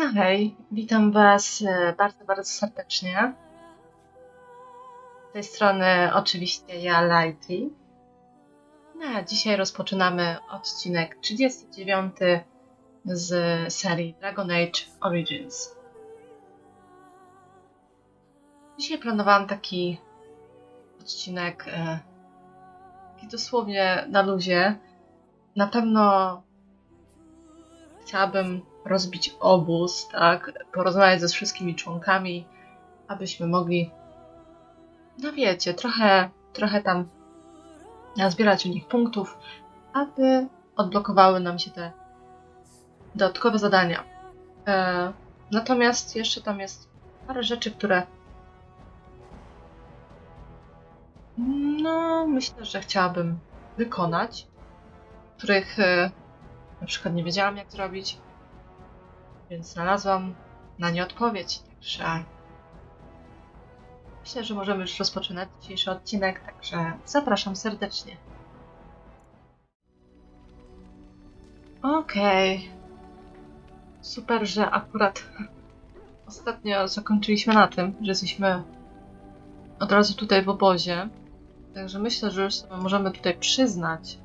No hej, witam Was bardzo, bardzo serdecznie. Z tej strony oczywiście ja, Lighty. No a dzisiaj rozpoczynamy odcinek 39 z serii Dragon Age Origins. Dzisiaj planowałam taki odcinek taki dosłownie na luzie. Na pewno chciałabym rozbić obóz, tak? Porozmawiać ze wszystkimi członkami, abyśmy mogli, no wiecie, trochę tam zbierać u nich punktów, aby odblokowały nam się te dodatkowe zadania. Natomiast jeszcze tam jest parę rzeczy, które no myślę, że chciałabym wykonać, których na przykład nie wiedziałam jak zrobić, więc znalazłam na nie odpowiedź, także myślę, że możemy już rozpoczynać dzisiejszy odcinek, także zapraszam serdecznie. Okej. Super, że akurat ostatnio zakończyliśmy na tym, że jesteśmy od razu tutaj w obozie. Także myślę, że już sobie możemy tutaj przyznać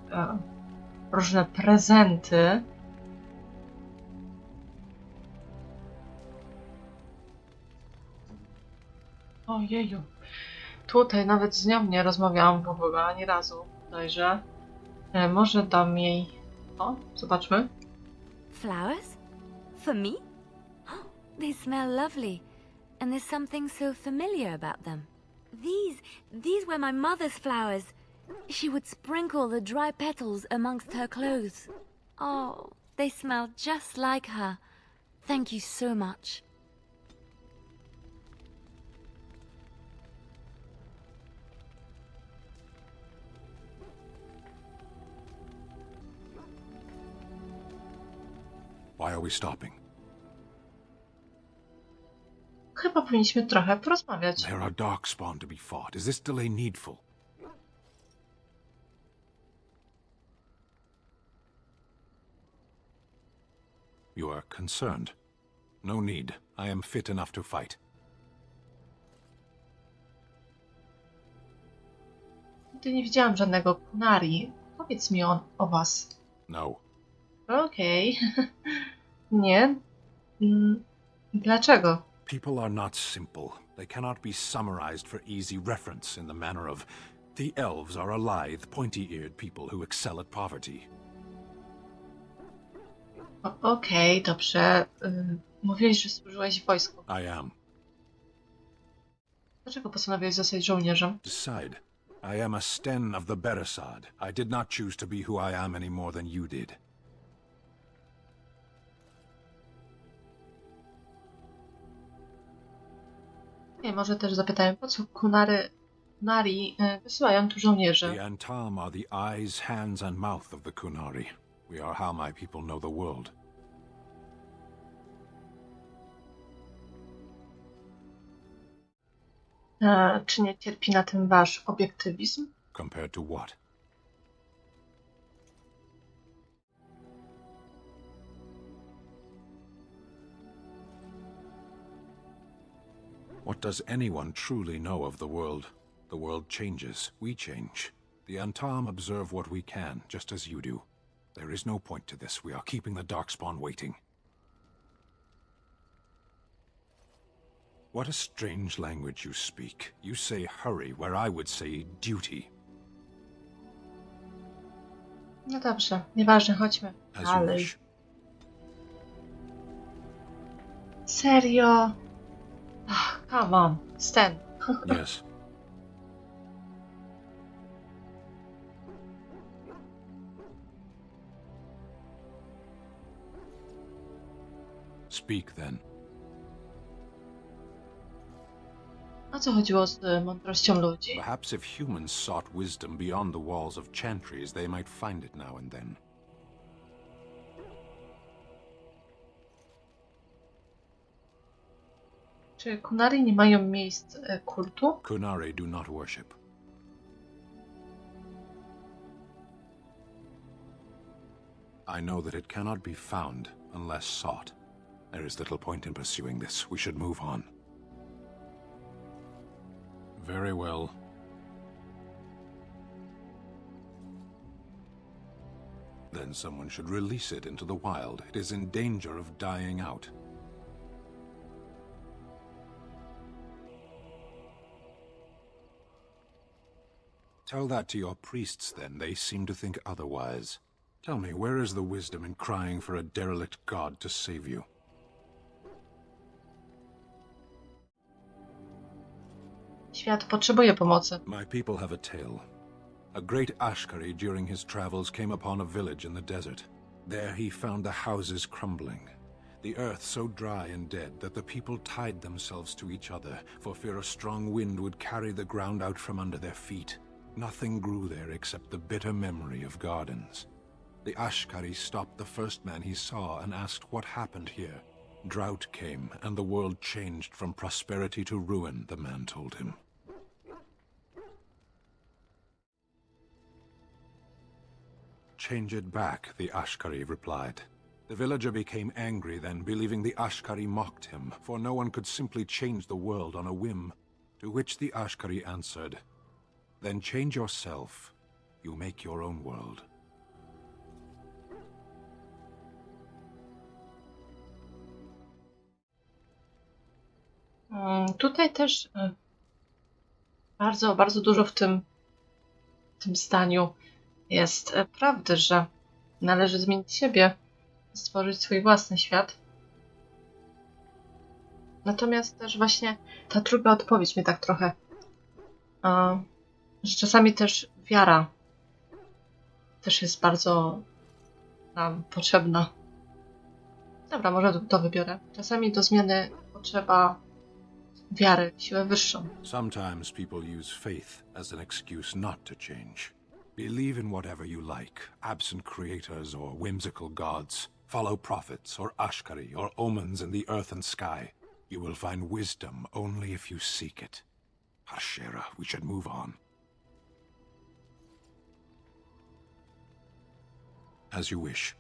różne prezenty. Ojeju. Tutaj nawet z nią nie rozmawiałam w ogóle ani razu bodajże. Może dam jej... O, zobaczmy. Flowers? For me? They smell lovely, and there's something so familiar about them. These were my mother's flowers. She would sprinkle the dry petals amongst her clothes. Oh, they smell just like her. Thank you so much. Why are we stopping? Chyba powinniśmy trochę porozmawiać. There are darkspawn to be fought. Is this delay needful? You are concerned. No need. I am fit enough to fight. Nigdy nie widziałam żadnego kunari. Powiedz mi o was. No. Okej. Nie? Dlaczego? People are not simple. They cannot be summarized for easy reference in the manner of the elves are a lithe, pointy-eared people who excel at poverty. Okej, dobrze. Mówiłeś, że służyłeś w wojsku. I am. Dlaczego postanowiłeś zostać żołnierzem? Decide. I am a Sten of the Beresad. I did not choose to be who I am any more than you did. Nie, może też zapytałem, po co kunari wysyłają tu żołnierzy? The Antam are the eyes, hands, and mouth of the Kunari. We are how my people know the world. Czy nie cierpi na tym wasz obiektywizm? Compared to what? What does anyone truly know of the world? The world changes. We change. The Antam observe what we can, just as you do. There is no point to this. We are keeping the Darkspawn waiting. What a strange language you speak. You say hurry, where I would say duty. No dobrze, nieważne, chodźmy As you dalej. wish. Serio? Ach, come on, Stan. Yes. Speak then. O co chodziło z mądrością ludzi? Perhaps if humans sought wisdom beyond the walls of chantries, they might find it now and then. Czy kunari nie mają miejsc kultu? Kunari do not worship. I know that it cannot be found unless sought. There is little point in pursuing this. We should move on. Very well. Then someone should release it into the wild. It is in danger of dying out. Tell that to your priests, then. They seem to think otherwise. Tell me, where is the wisdom in crying for a derelict god to save you? Świat potrzebuje pomocy. My people have a tale. A great Ashkari during his travels came upon a village in the desert. There he found the houses crumbling, the earth so dry and dead that the people tied themselves to each other for fear a strong wind would carry the ground out from under their feet. Nothing grew there except the bitter memory of gardens. The Ashkari stopped the first man he saw and asked what happened here. Drought came, and the world changed from prosperity to ruin, the man told him. Change it back, the Ashkari replied. The villager became angry then, believing the Ashkari mocked him, for no one could simply change the world on a whim. To which the Ashkari answered, "Then change yourself. You make your own world." Tutaj też bardzo dużo w tym zdaniu jest prawdy, że należy zmienić siebie, stworzyć swój własny świat. Natomiast też właśnie ta druga odpowiedź mnie tak trochę, że czasami też wiara też jest bardzo nam potrzebna. Dobra, może to wybiorę. Czasami do zmiany potrzeba wiary, siłę wyższą. Sometimes people use faith as an excuse not to change. Believe in whatever you like, absent creators or whimsical gods. Follow prophets or Ashkari or omens in the earth and sky. You will find wisdom only if you seek it. Harshera, we should move on. As you wish.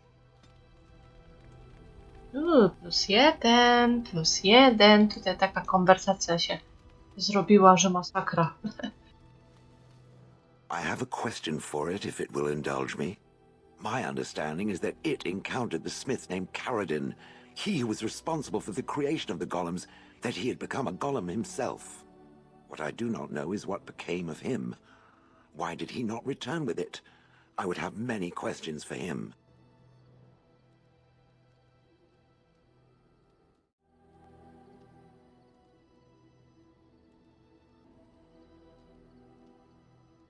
+1, +1. Tutaj taka konwersacja się zrobiła, że masakra. I have a question for it, if it will indulge me. My understanding is that it encountered the smith named Caradin, he who was responsible for the creation of the golems, that he had become a golem himself. What I do not know is what became of him. Why did he not return with it? I would have many questions for him.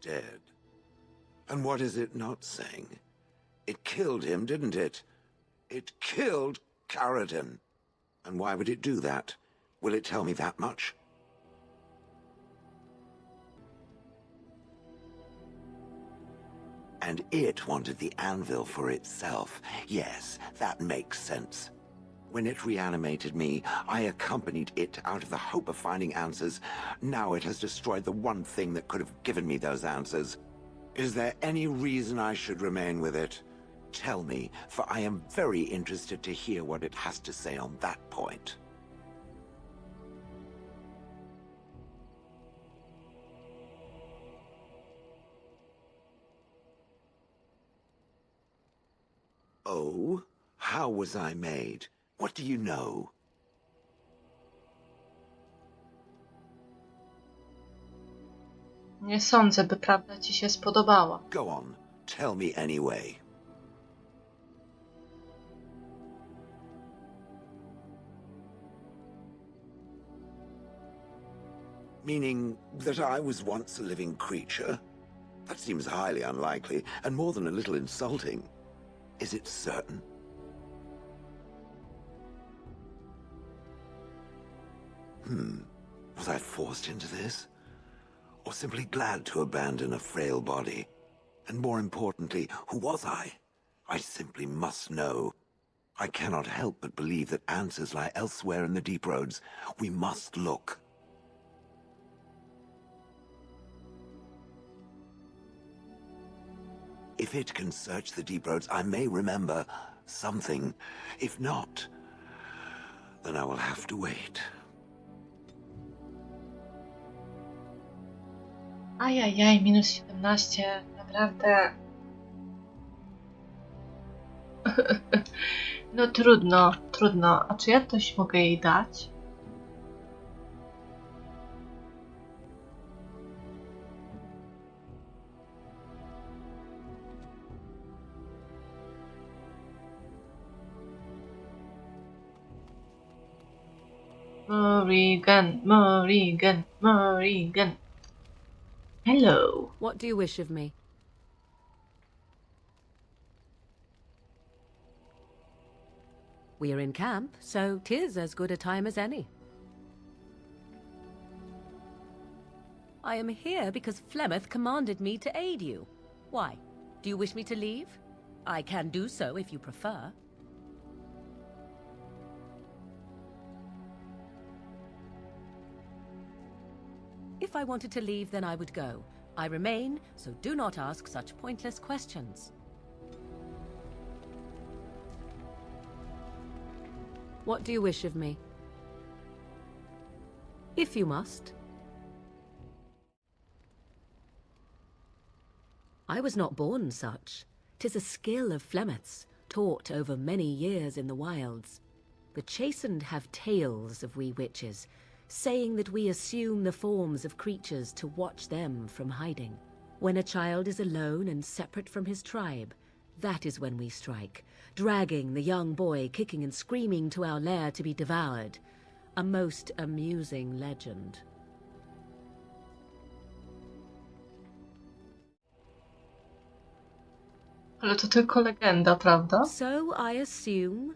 Dead. And what is it not saying? It killed him, didn't it? It killed Caradin. And why would it do that? Will it tell me that much? And it wanted the anvil for itself. Yes, that makes sense. When it reanimated me, I accompanied it out of the hope of finding answers. Now it has destroyed the one thing that could have given me those answers. Is there any reason I should remain with it? Tell me, for I am very interested to hear what it has to say on that point. Oh? How was I made? What do you know? Nie sądzę, by prawda ci się spodobała. Go on, tell me anyway. Meaning that I was once a living creature? That seems highly unlikely, and more than a little insulting. Is it certain? Was I forced into this? Or simply glad to abandon a frail body? And more importantly, who was I? I simply must know. I cannot help but believe that answers lie elsewhere in the deep roads. We must look. If it can search the deep roads, I may remember something. If not, Then I will have to wait. Ajajaj, minus 17. Naprawdę. No trudno, trudno. A czy ja coś mogę jej dać? Morrigan, Morrigan, Morrigan. Hello. What do you wish of me? We are in camp, so 'tis as good a time as any. I am here because Flemeth commanded me to aid you. Why? Do you wish me to leave? I can do so if you prefer. If I wanted to leave, then I would go. I remain, so do not ask such pointless questions. What do you wish of me? If you must. I was not born such. 'Tis a skill of Flemeth's, taught over many years in the wilds. The chastened have tales of we witches, saying that we assume the forms of creatures to watch them from hiding. When a child is alone and separate from his tribe, that is when we strike, dragging the young boy kicking and screaming to our lair to be devoured. A most amusing legend. Ale to tylko legenda, prawda? So I assume.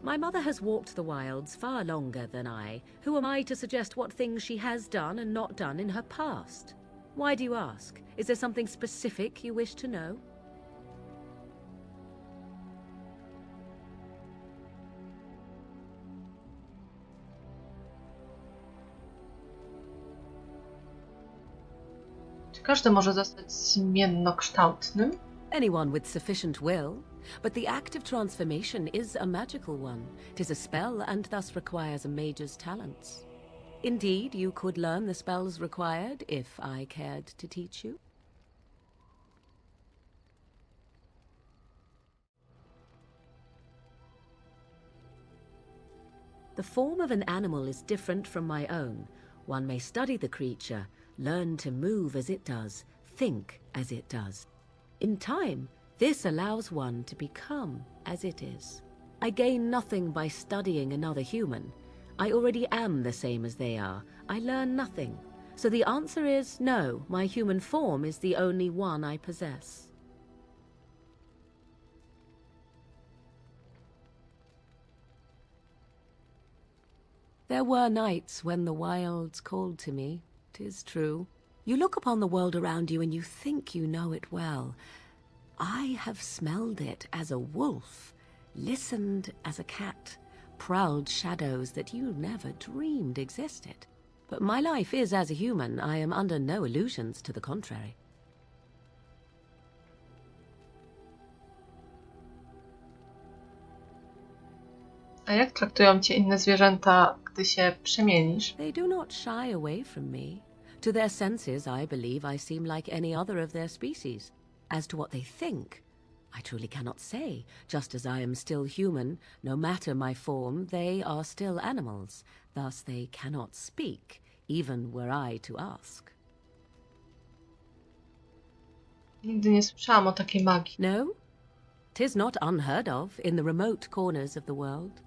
My mother has walked the wilds far longer than I. Who am I to suggest what things she has done and not done in her past? Why do you ask? Is there something specific you wish to know? Czy każdy może zostać zmiennokształtnym? Anyone with sufficient will. But the act of transformation is a magical one. 'Tis a spell and thus requires a mage's talents. Indeed, you could learn the spells required if I cared to teach you. The form of an animal is different from my own. One may study the creature, learn to move as it does, think as it does. In time, this allows one to become as it is. I gain nothing by studying another human. I already am the same as they are. I learn nothing. So the answer is no, my human form is the only one I possess. There were nights when the wilds called to me, 'tis true. You look upon the world around you and you think you know it well. I have smelled it as a wolf, listened as a cat, prowled shadows that you never dreamed existed. But my life is as a human. I am under no illusions to the contrary. A jak traktują cię inne zwierzęta, gdy się przemienisz? They do not shy away from me. To their senses, I believe I seem like any other of their species. As to what they think, I truly cannot say. Just as I am still human, no matter my form, they are still animals. Thus they cannot speak, even were I to ask. Nigdy nie słyszałam o takiej magii. No, 'tis not unheard of in the remote corners of the world.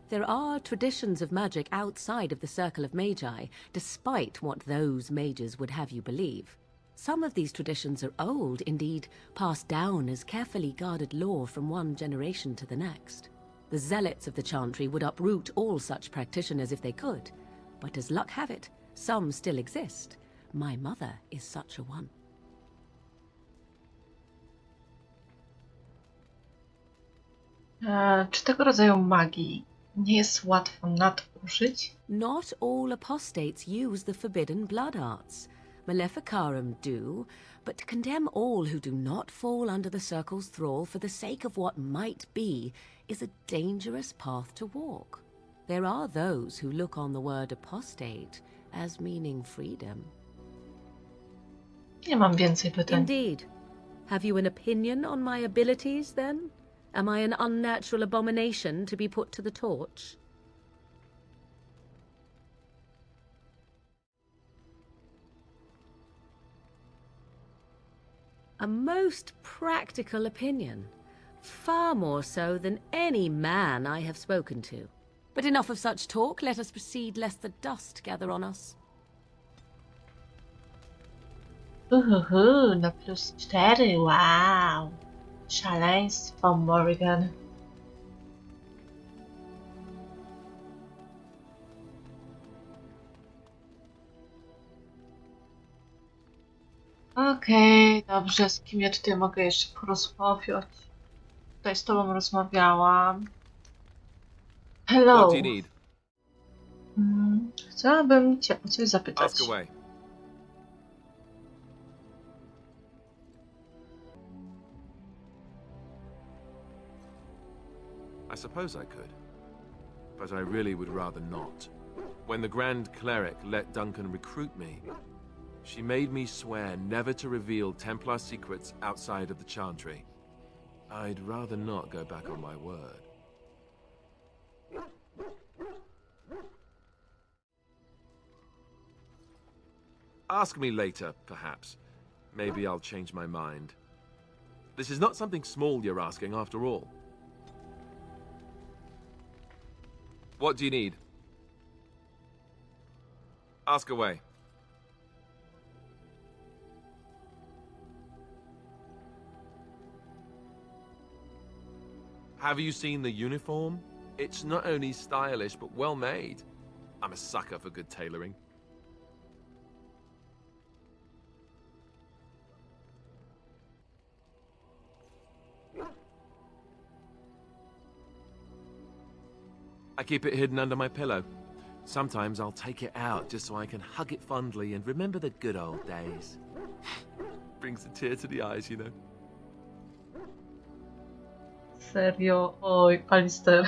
There are traditions of magic outside of the circle of magi, despite what those mages would have you believe. Some of these traditions are old, indeed, passed down as carefully guarded lore from one generation to the next. The zealots of the chantry would uproot all such practitioners if they could, but as luck have it, some still exist. My mother is such a one. Czy tego rodzaju magii nie jest łatwo nadużyć? Not all apostates use the forbidden blood arts. Maleficarum do, but to condemn all who do not fall under the circle's thrall for the sake of what might be is a dangerous path to walk. There are those who look on the word apostate as meaning freedom. Nie mam więcej pytań. Indeed. Have you an opinion on my abilities, then? Am I an unnatural abomination to be put to the torch? A most practical opinion. Far more so than any man I have spoken to. But enough of such talk. Let us proceed, lest the dust gather on us. Na +4, wow. Szaleństwo, Morgan. Okej, dobrze, z kim ja tutaj mogę jeszcze porozmawiać? Tutaj z tobą rozmawiałam. Hello. What do you need? Chciałabym cię o coś zapytać. Ask away. I suppose I could, but I really would rather not. When the Grand Cleric let Duncan recruit me, she made me swear never to reveal Templar secrets outside of the Chantry. I'd rather not go back on my word. Ask me later, perhaps. Maybe I'll change my mind. This is not something small you're asking, after all. What do you need? Ask away. Have you seen the uniform? It's not only stylish, but well made. I'm a sucker for good tailoring. I keep it hidden under my pillow. Sometimes I'll take it out just so I can hug it fondly and remember the good old days. Brings a tear to the eyes, you know. Serio? Oj, Alistair.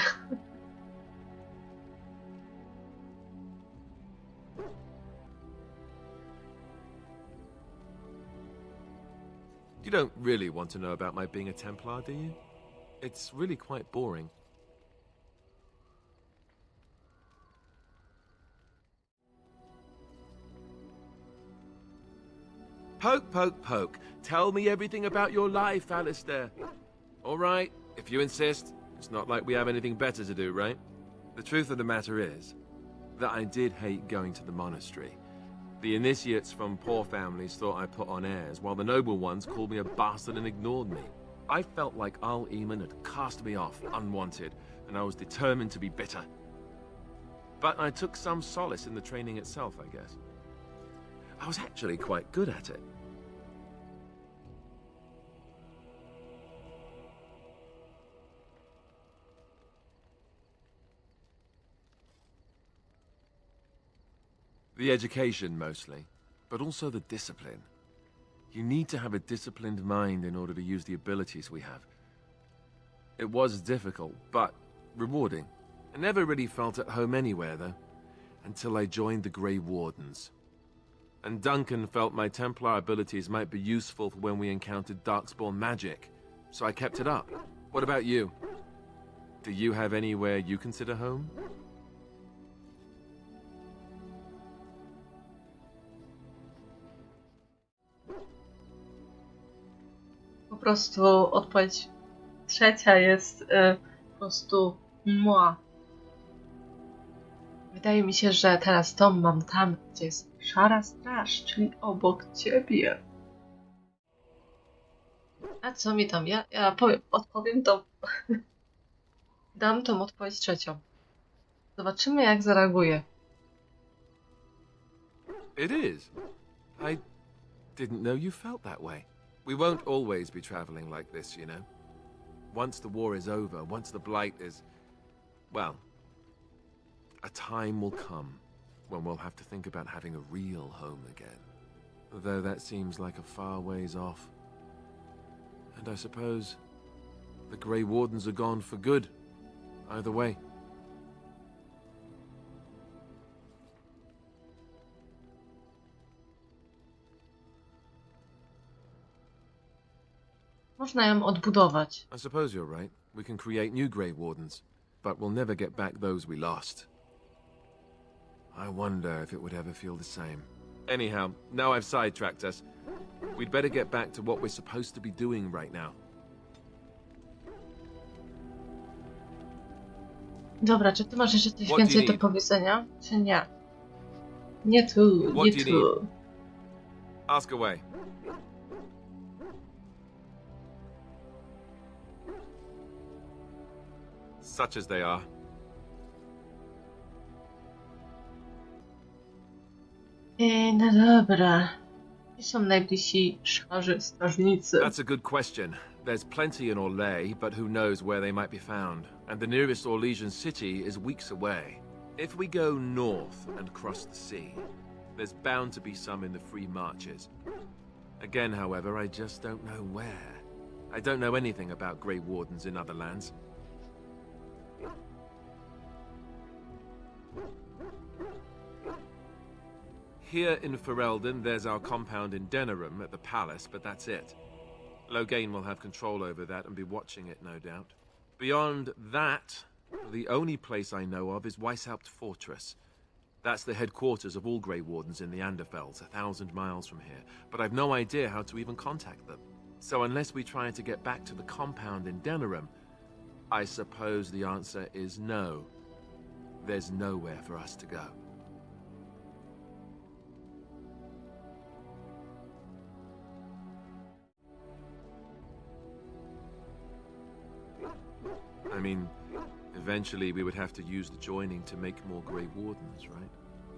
You don't really want to know about my being a Templar, do you? It's really quite boring. Poke, poke, poke. Tell me everything about your life, Alistair. All right, if you insist. It's not like we have anything better to do, right? The truth of the matter is that I did hate going to the monastery. The initiates from poor families thought I put on airs, while the noble ones called me a bastard and ignored me. I felt like Al Eamon had cast me off, unwanted, and I was determined to be bitter. But I took some solace in the training itself, I guess. I was actually quite good at it. The education, mostly, but also the discipline. You need to have a disciplined mind in order to use the abilities we have. It was difficult, but rewarding. I never really felt at home anywhere, though, until I joined the Grey Wardens. And Duncan felt my Templar abilities might be useful for when we encountered Darkspawn magic, so I kept it up. What about you? Do you have anywhere you consider home? Po prostu odpowiedź trzecia jest po prostu moi. Wydaje mi się, że teraz dom mam tam, gdzie jest szara straż, czyli obok ciebie. A co mi tam? Ja odpowiem to. Dam tą odpowiedź trzecią. Zobaczymy, jak zareaguje. It is. I didn't know you felt that way. We won't always be traveling like this, you know. Once the war is over, once the Blight is... well, a time will come when we'll have to think about having a real home again. Though that seems like a far ways off. And I suppose the Grey Wardens are gone for good, either way. Można ją odbudować. I suppose you're right. We can create new Grey Wardens, but we'll never get back those we lost. I wonder if it would ever feel the same. Anyhow, now I've sidetracked us. We'd better get back to what we're supposed to be doing right now. Dobra, czy ty masz jeszcze coś What do you więcej do need? powiedzenia, czy nie? Nie tu, What nie do you tu. Ask away. Such as they are. No dobra. Gdzie są najbliżsi szarzy strażnicy? That's a good question. There's plenty in Orlais, but who knows where they might be found. And the nearest Orlesian city is weeks away. If we go north and cross the sea, there's bound to be some in the Free Marches. Again, however, I just don't know where. I don't know anything about Grey Wardens in other lands. Here in Ferelden, there's our compound in Denerim at the palace, but that's it. Loghain will have control over that and be watching it, no doubt. Beyond that, the only place I know of is Weishaupt Fortress. That's the headquarters of all Grey Wardens in the Anderfells, 1,000 miles from here. But I've no idea how to even contact them. So unless we try to get back to the compound in Denerim, I suppose the answer is no. There's nowhere for us to go. I mean, eventually we would have to use the joining to make more Grey Wardens, right?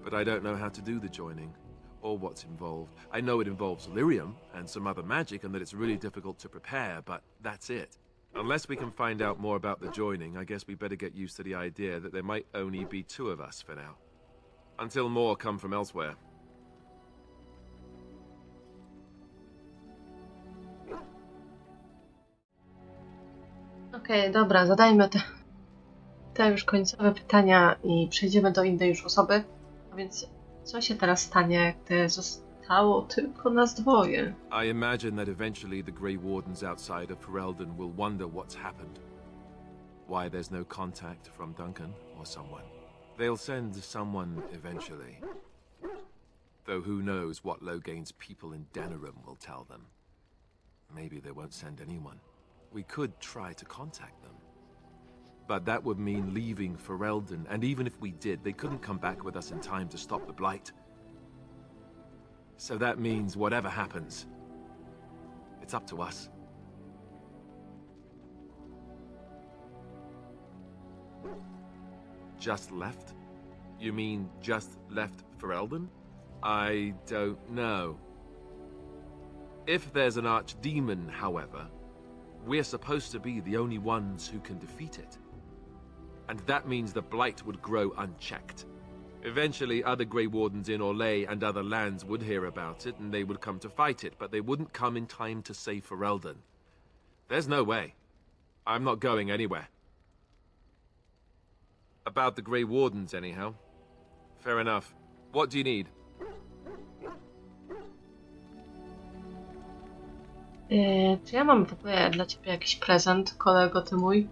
But I don't know how to do the joining, or what's involved. I know it involves lyrium and some other magic and that it's really difficult to prepare, but that's it. Unless we can find out more about the joining, I guess we better get used to the idea that there might only be 2 of us for now. Until more come from elsewhere. Okej, dobra, zadajmy te już końcowe pytania i przejdziemy do innej już osoby. A więc, co się teraz stanie, gdy zostało tylko nas dwoje? I imagine that eventually the Grey Wardens outside of Ferelden will wonder what's happened. Why there's no contact from Duncan or someone. They'll send someone eventually. Though who knows what Loghain's people in Denerim will tell them. Maybe they won't send anyone. We could try to contact them. But that would mean leaving Ferelden, and even if we did, they couldn't come back with us in time to stop the Blight. So that means whatever happens, it's up to us. Just left? You mean just left Ferelden? I don't know. If there's an archdemon, however, we're supposed to be the only ones who can defeat it. And that means the Blight would grow unchecked. Eventually, other Grey Wardens in Orlais and other lands would hear about it, and they would come to fight it, but they wouldn't come in time to save Ferelden. There's no way. I'm not going anywhere. About the Grey Wardens, anyhow. Fair enough. What do you need? Czy ja mam w ogóle dla ciebie jakiś prezent, kolego ty mój?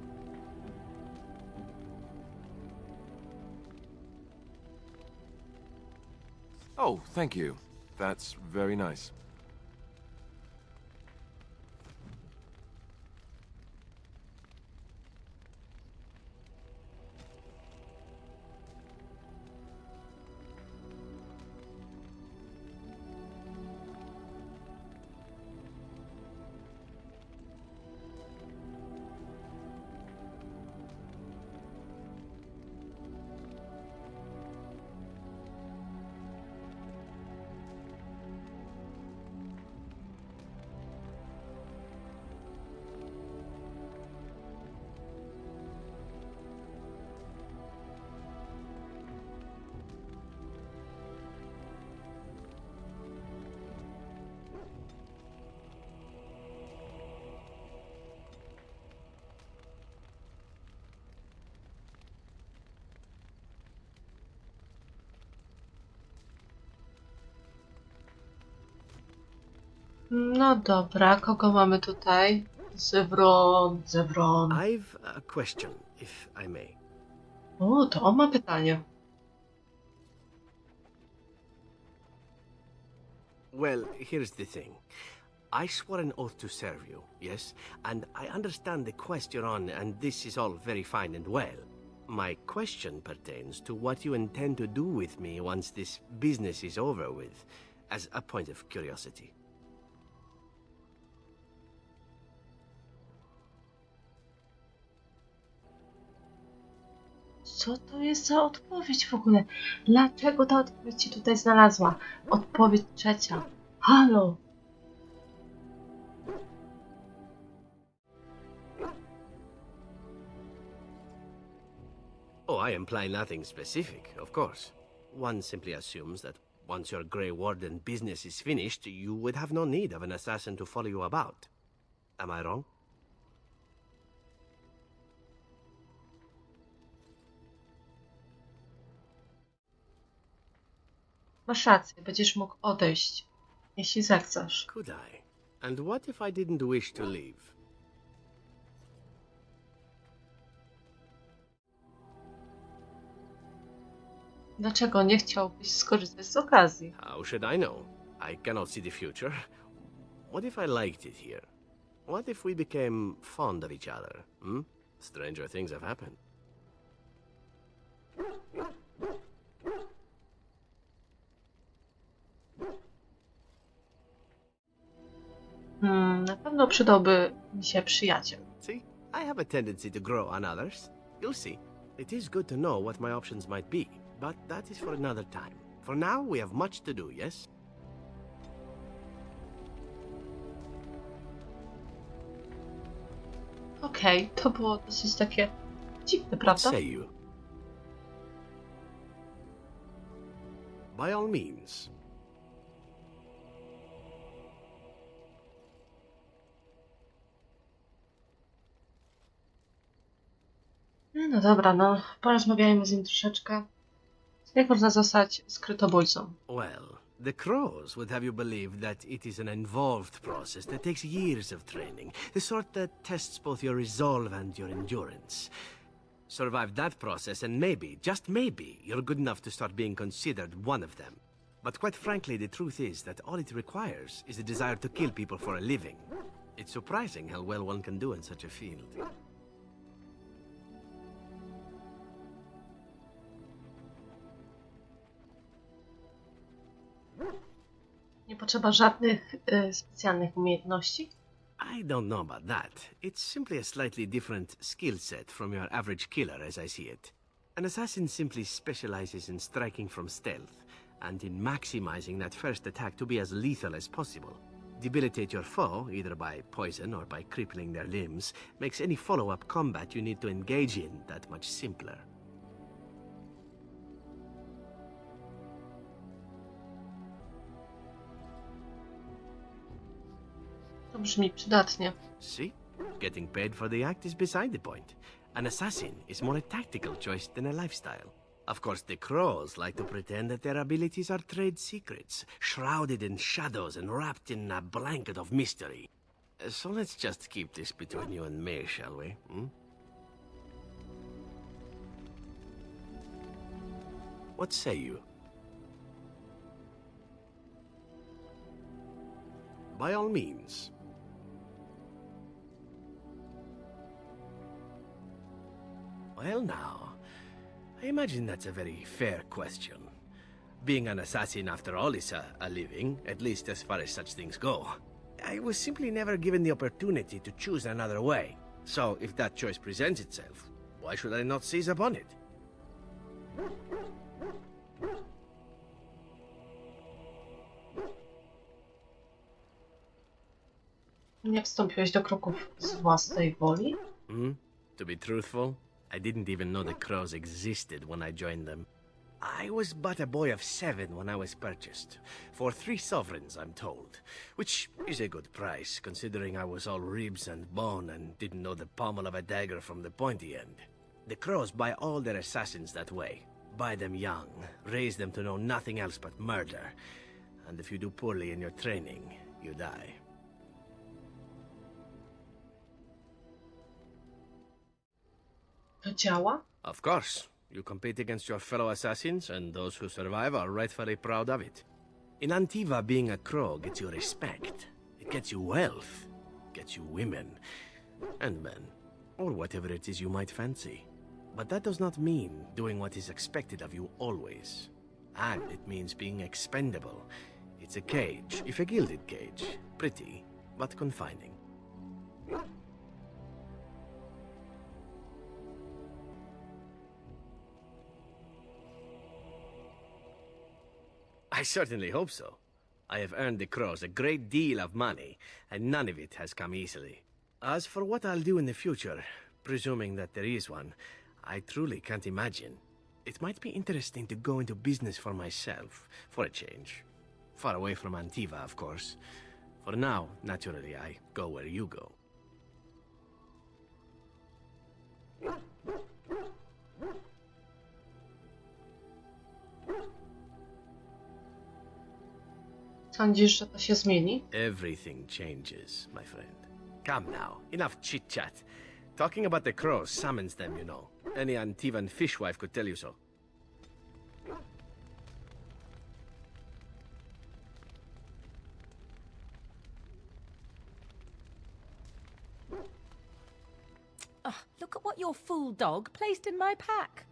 Oh, thank you. That's very nice. No dobra, kogo mamy tutaj? Zewron. I've a question, if I may. O, to on ma pytanie. Well, here's the thing. I swore an oath to serve you, yes? And I understand the quest you're on, and this is all very fine and well. My question pertains to what you intend to do with me once this business is over with, as a point of curiosity. Co to jest za odpowiedź w ogóle? Dlaczego ta odpowiedź się tutaj znalazła? Odpowiedź trzecia. Halo! Oh, I imply nothing specific, of course. One simply assumes that once your Grey Warden business is finished, you would have no need of an assassin to follow you about. Am I wrong? Masz rację, będziesz mógł odejść, jeśli zechcesz. Could I? And what if I didn't wish to leave? Dlaczego nie chciałbyś skorzystać z okazji? How should I know? I cannot see the future. What if I liked it here? What if we became fond of each other? Hmm? Stranger things have happened. Na pewno przydałby mi się przyjaciel. See, I have a tendency to grow on others. You'll see. It is good to know what my options might be, but that is for another time. For now, we have much to do, yes? Okej, to było dosyć takie dziwne, What prawda? say you? By all means. No dobra, no porozmawiajmy z nim troszeczkę. Jak można zostać skrytobójcą? Well, the crows would have you believe that it is an involved process that takes years of training, the sort that tests both your resolve and your endurance. Survive that process and maybe, just maybe, you're good enough to start being considered one of them. But quite frankly, the truth is that all it requires is the desire to kill people for a living. It's surprising how well one can do in such a field. Nie potrzeba żadnych specjalnych umiejętności? I don't know about that. It's simply a slightly different skill set from your average killer as I see it. An assassin simply specializes in striking from stealth, and in maximizing that first attack to be as lethal as possible. Debilitate your foe, either by poison or by crippling their limbs, makes any follow-up combat you need to engage in that much simpler. To brzmi przydatnie. See? Getting paid for the act is beside the point. An assassin is more a tactical choice than a lifestyle. Of course, the crows like to pretend that their abilities are trade secrets, shrouded in shadows and wrapped in a blanket of mystery. So let's just keep this between you and me, shall we? Hmm? What say you? By all means. Well now, I imagine that's a very fair question. Being an assassin, after all, is a living, at least as far as such things go. I was simply never given the opportunity to choose another way. So if that choice presents itself, why should I not seize upon it? Nie wstąpiłeś do kroków z własnej woli? To be truthful, I didn't even know the crows existed when I joined them. I was but a boy of 7 when I was purchased, for 3 sovereigns, I'm told, which is a good price, considering I was all ribs and bone and didn't know the pommel of a dagger from the pointy end. The crows buy all their assassins that way. Buy them young, raise them to know nothing else but murder, and if you do poorly in your training, you die. To działa? Of course. You compete against your fellow assassins, and those who survive are rightfully proud of it. In Antiva, being a crow gets you respect. It gets you wealth. Gets you women. And men. Or whatever it is you might fancy. But that does not mean doing what is expected of you always. And it means being expendable. It's a cage, if a gilded cage. Pretty, but confining. I certainly hope so. I have earned the crows a great deal of money, and none of it has come easily. As for what I'll do in the future, presuming that there is one, I truly can't imagine. It might be interesting to go into business for myself, for a change. Far away from Antiva, of course. For now, naturally, I go where you go. Sądzisz, że to się zmieni? Everything changes, my friend. Come now, enough chit-chat. Talking about the crows summons them, you know. Any Antivan fishwife could tell you so. Look at what your fool dog placed in my pack.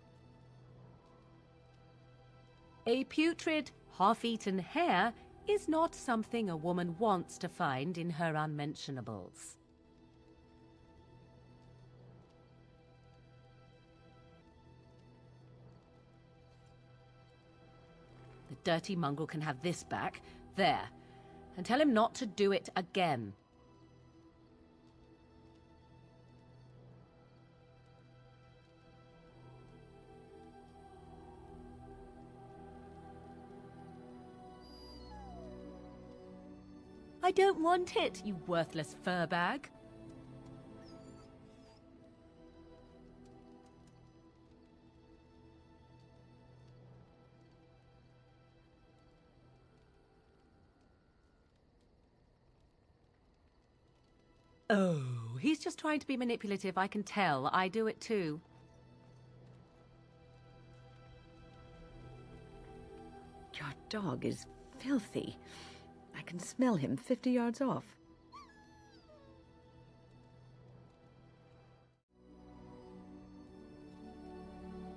A putrid, half-eaten hare is not something a woman wants to find in her unmentionables. The dirty mongrel can have this back, there, and tell him not to do it again. I don't want it, you worthless fur bag. Oh, he's just trying to be manipulative, I can tell. I do it too. Your dog is filthy. I can smell him 50 yards off.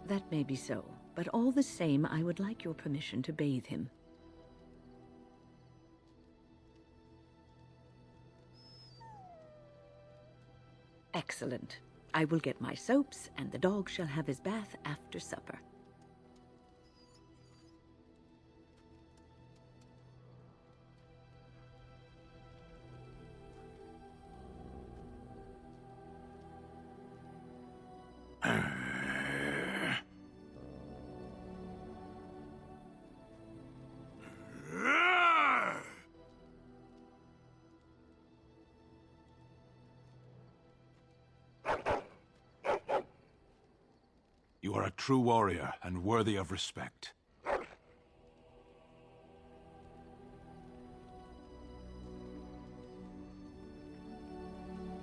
That may be so, but all the same, I would like your permission to bathe him. Excellent. I will get my soaps, and the dog shall have his bath after supper. You are a true warrior and worthy of respect.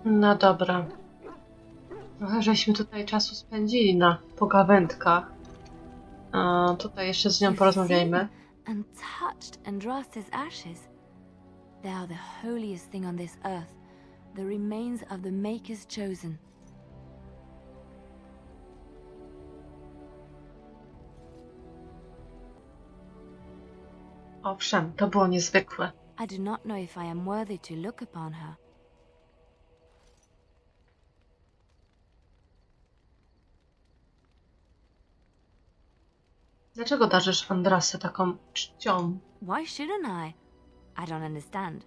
No dobra. Trochę żeśmy tutaj czasu spędzili na pogawędkach. A tutaj jeszcze z nią porozmawiajmy. And touched Andraste's ashes. They are the holiest thing on this earth, the remains of the Maker's chosen. Owszem, to było niezwykłe. I do not know if I am worthy to look upon her. Dlaczego darzysz Andrasę taką czcią? Why shouldn't I? I don't understand.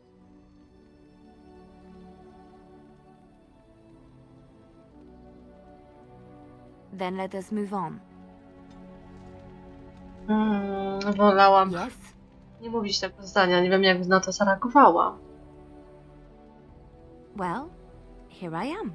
Then let us move on. Wolałam Yes? nie mówić tego zdania. Nie wiem, jak na to zareagowała. Well, here I am.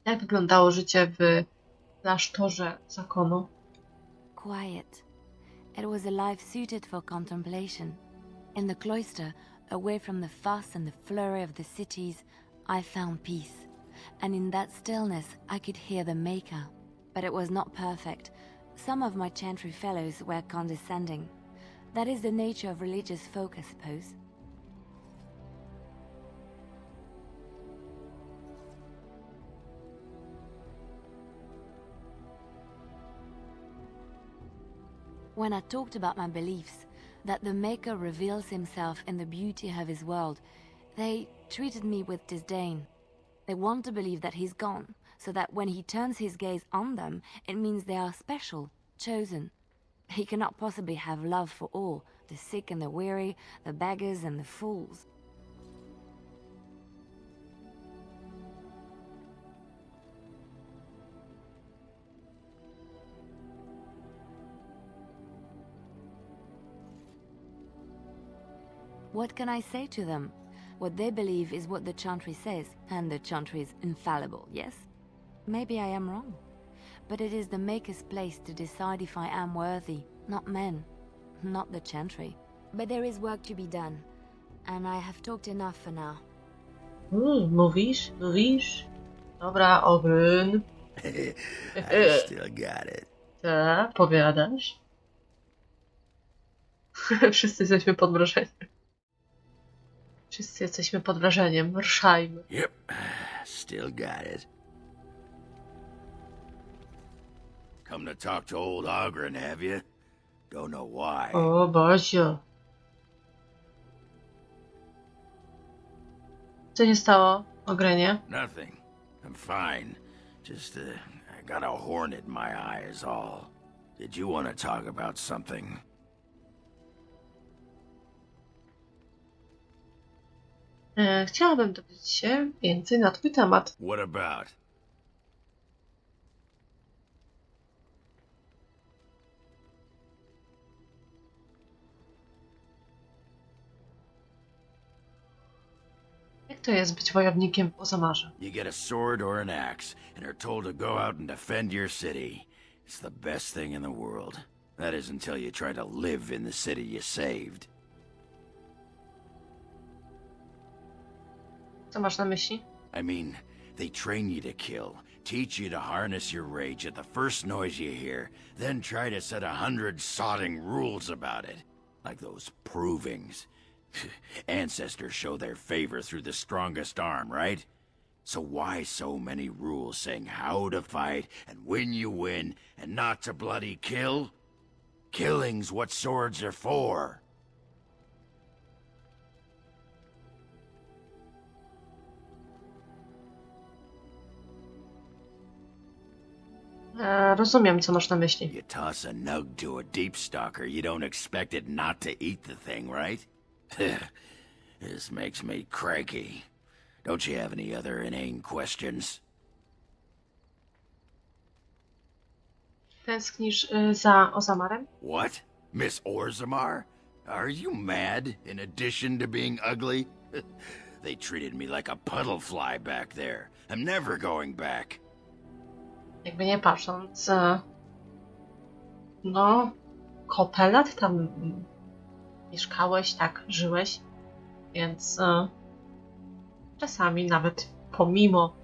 Jak wyglądało życie w klasztorze zakonu. Quiet. It was a life suited for contemplation. In the cloister, away from the fuss and the flurry of the cities, I found peace. And in that stillness, I could hear the Maker. But it was not perfect. Some of my chantry fellows were condescending. That is the nature of religious folk, I suppose. When I talked about my beliefs, that the Maker reveals himself in the beauty of his world, they treated me with disdain. They want to believe that he's gone, so that when he turns his gaze on them, it means they are special, chosen. He cannot possibly have love for all, the sick and the weary, the beggars and the fools. What can I say to them? What they believe is what the chantry says, and the chantry is infallible, yes? Maybe I am wrong. But it is the Maker's place to decide if I am worthy, not men, not the chantry. But there is work to be done, and I have talked enough for now. Mówisz? Dobra, obryn. I still got it. Tak, powiadasz. Wszyscy jesteśmy pod wrażeniem. Wszyscy jesteśmy pod wrażeniem. Ruszajmy. Yep, still got it. Come to talk to old Ogren, have you? Don't know why. O Boziu. Co się stało, Ogrenie? Nothing. I'm fine. Just, I got a hornet in my eye is all. Did you want to talk about something? Chciałabym dowiedzieć się więcej na twój temat. What about? Jak to jest być wojownikiem po zamarze? You get a sword or an axe, and are told to go out and defend your city. It's the best thing in the world. That is until you try to live in the city you saved. Co masz na myśli? I mean, they train you to kill, teach you to harness your rage at the first noise you hear, then try to set 100 sodding rules about it. Like those provings. Ancestors show their favor through the strongest arm, right? So why so many rules saying how to fight, and when you win, and not to bloody kill? Killing's what swords are for. Rozumiem, co masz na myśli. You toss a nug to a deep stalker, you don't expect it not to eat the thing, right? This makes me cranky. Don't you have any other inane questions? Tęsknisz za Ozamarem? What? Miss Orzammar? Are you mad, in addition to being ugly? They treated me like a puddle fly back there. I'm never going back. Jakby nie patrząc, no, kopę lat tam mieszkałeś, tak, żyłeś, więc czasami nawet pomimo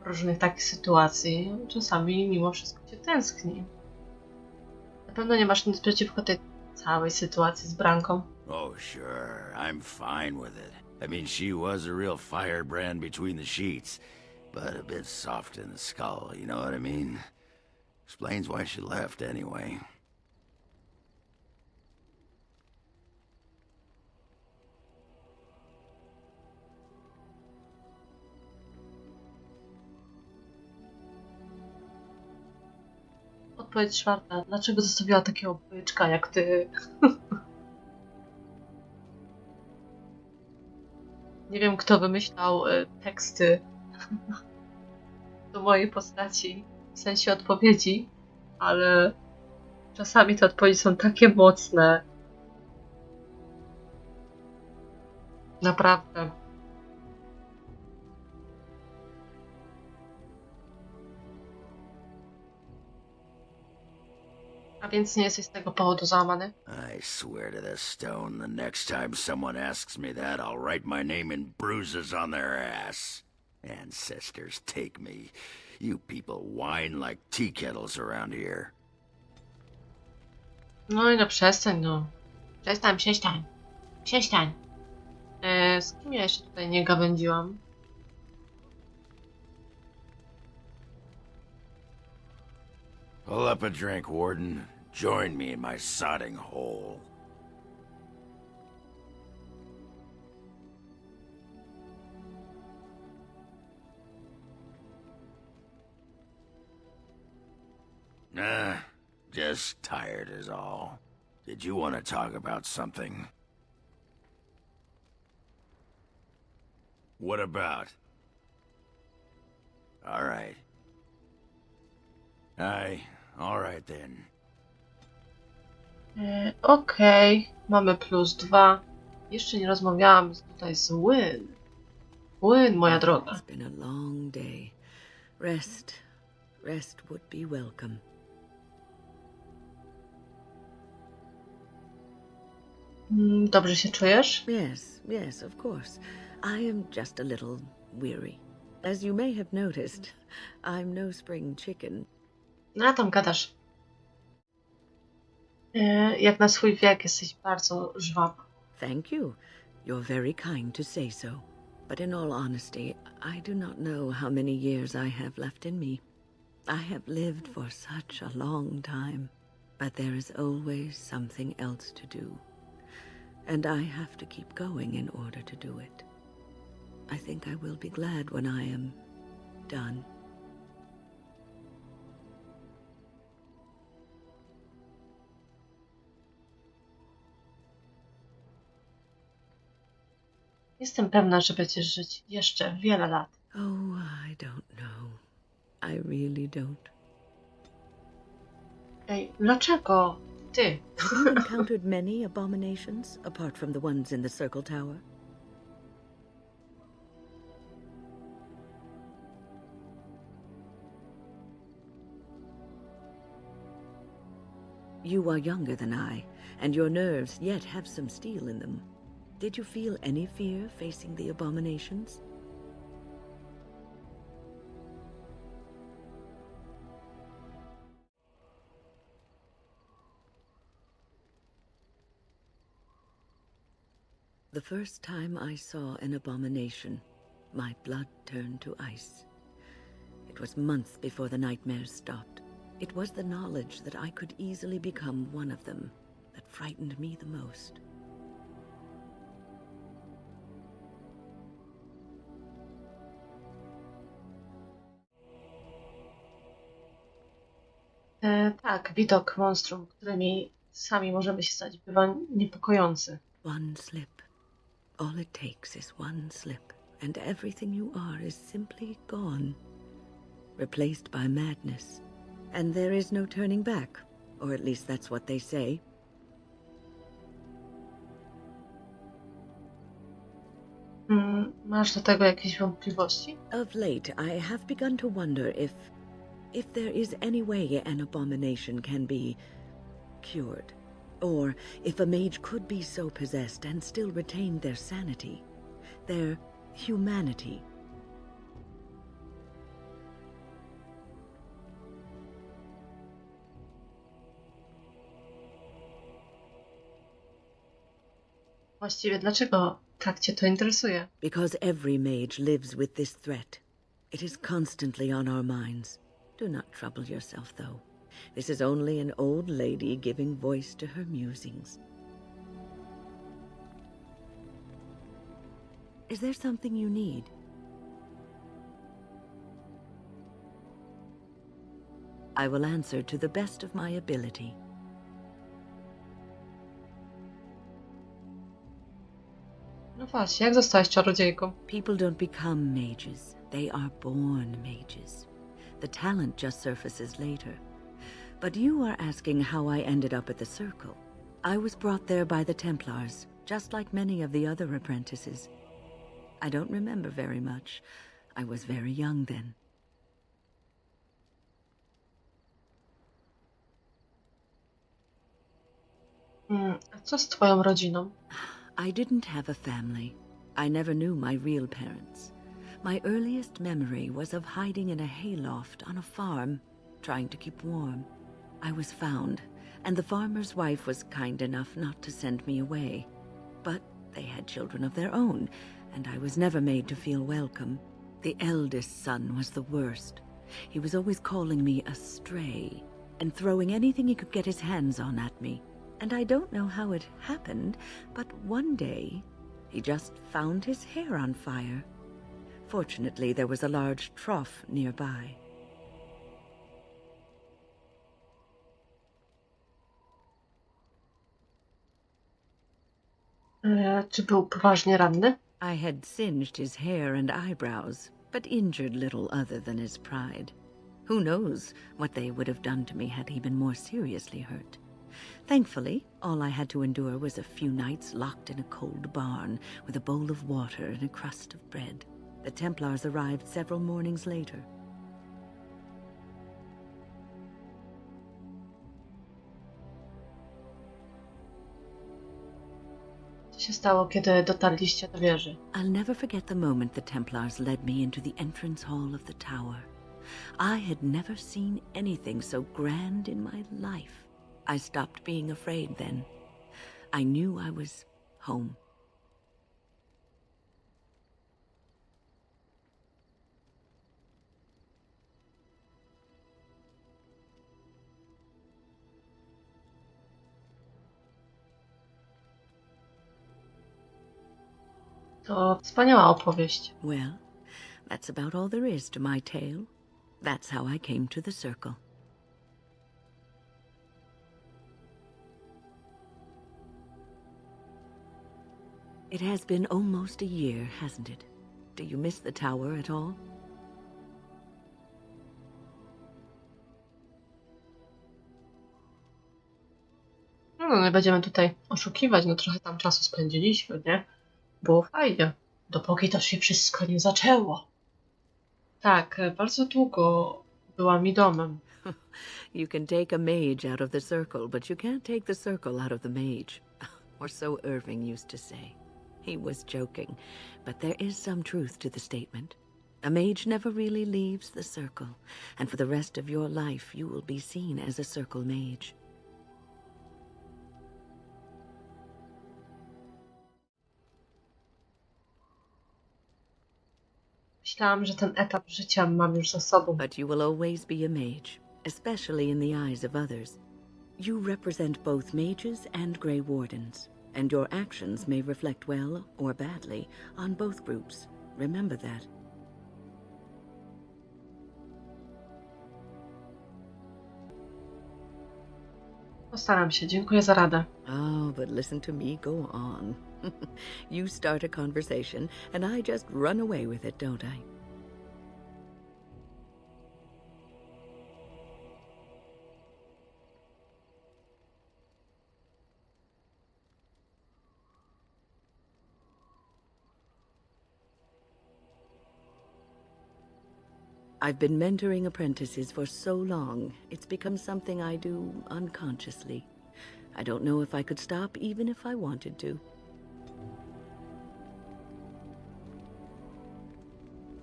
różnych takich sytuacji, czasami mimo wszystko cię tęskni. Na pewno nie masz nic przeciwko tej całej sytuacji z Branką. Oh, sure. I'm fine with it. I mean, she was a real firebrand between the sheets, but a bit soft in the skull, you know what I mean? Explains why she left, anyway. Odpowiedź czwarta. Dlaczego zostawiła takiego byczka jak ty? Nie wiem, kto wymyślał teksty do mojej postaci, w sensie odpowiedzi, ale czasami te odpowiedzi są takie mocne. Naprawdę. więc nie jesteś z tego powodu załamany? I swear to the stone, the next time someone asks me that, I'll write my name in bruises on their ass. Ancestors take me. You people whine like tea kettles around here. No i no przestań, no. Przestań. Z kim ja jeszcze tutaj nie gawędziłam? Pull up a drink, Warden. Join me in my sodding hole. Nah, just tired is all. Did you want to talk about something? What about? All right. All right then. Okej, mamy +2. Jeszcze nie rozmawiałam tutaj z Wyn. Wyn, moja droga. It's been a long day. Rest would be welcome. Dobrze się czujesz? Yes, of course. I am just a little weary. As you may have noticed, I'm no spring chicken. No a tam gadasz. Jak na swój wiek jesteś bardzo żwawa. Thank you. You're very kind to say so. But in all honesty, I do not know how many years I have left in me. I have lived for such a long time, but there is always something else to do. And I have to keep going in order to do it. I think I will be glad when I am done. Jestem pewna, że będziesz żyć jeszcze wiele lat. Oh, I don't know. I really don't. Ej, dlaczego ty? Have you encountered many abominations apart from the ones in the Circle Tower? You are younger than I, and your nerves yet have some steel in them. Did you feel any fear facing the abominations? The first time I saw an abomination, my blood turned to ice. It was months before the nightmares stopped. It was the knowledge that I could easily become one of them that frightened me the most. Tak, widok monstrum, którymi sami możemy się stać, bywa niepokojący. One slip. All it takes is one slip, and everything you are is simply gone, replaced by madness. And there is no turning back, or at least that's what they say. Masz do tego jakieś wątpliwości? Of late, I have begun to wonder if there is any way an abomination can be cured, or if a mage could be so possessed and still retain their sanity, their humanity. Właściwie dlaczego tak cię to interesuje? Because every mage lives with this threat. It is constantly on our minds. Do not trouble yourself, though. This is only an old lady giving voice to her musings. Is there something you need? I will answer to the best of my ability. No właśnie, jak zostałaś czarodziejką? People don't become mages. They are born mages. The talent just surfaces later. But you are asking how I ended up at the Circle. I was brought there by the Templars, just like many of the other apprentices. I don't remember very much. I was very young then. A co z twoją rodziną? I didn't have a family. I never knew my real parents. My earliest memory was of hiding in a hayloft on a farm, trying to keep warm. I was found, and the farmer's wife was kind enough not to send me away. But they had children of their own, and I was never made to feel welcome. The eldest son was the worst. He was always calling me a stray, and throwing anything he could get his hands on at me. And I don't know how it happened, but one day, he just found his hair on fire. Fortunately, there was a large trough nearby. Czy był poważnie ranny? I had singed his hair and eyebrows, but injured little other than his pride. Who knows what they would have done to me had he been more seriously hurt. Thankfully, all I had to endure was a few nights locked in a cold barn with a bowl of water and a crust of bread. The Templars arrived several mornings later. Co się stało, kiedy dotarliście do wieży? I'll never forget the moment the Templars led me into the entrance hall of the tower. I had never seen anything so grand in my life. I stopped being afraid then. I knew I was home. To wspaniała opowieść. Well, that's about all there is to my tale. That's how I came to the circle. It has been almost a year, hasn't it? Do you miss the tower at all? No, nie będziemy tutaj oszukiwać, no trochę tam czasu spędziliśmy, nie? Było fajnie, dopóki to się wszystko nie zaczęło. Tak, bardzo długo była mi domem. You can take a mage out of the circle, but you can't take the circle out of the mage. Or so Irving used to say. He was joking, but there is some truth to the statement. A mage never really leaves the circle, and for the rest of your life you will be seen as a circle mage. Myślałam, że ten etap życia mam już za sobą. But you will always be a mage, especially in the eyes of others. You represent both mages and Grey Wardens, and your actions may reflect well or badly on both groups. Remember that. Postaram się, dziękuję za radę. Oh, but listen to me go on. You start a conversation, and I just run away with it, don't I? I've been mentoring apprentices for so long, it's become something I do unconsciously. I don't know if I could stop even if I wanted to.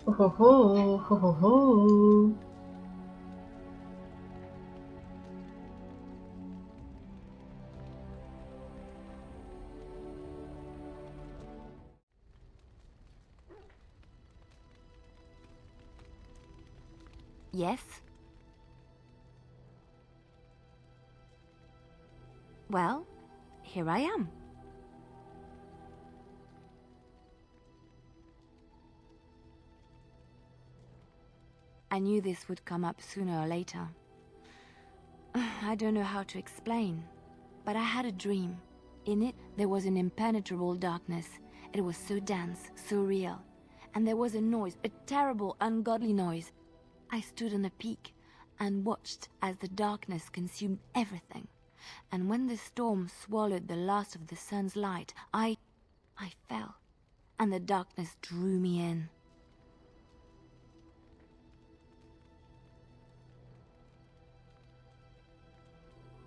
Ho, ho, ho, ho, ho. Yes? Well, here I am. I knew this would come up sooner or later. I don't know how to explain, but I had a dream. In it, there was an impenetrable darkness. It was so dense, so real. And there was a noise, a terrible, ungodly noise. I stood on a peak and watched as the darkness consumed everything. And when the storm swallowed the last of the sun's light, I fell, and the darkness drew me in.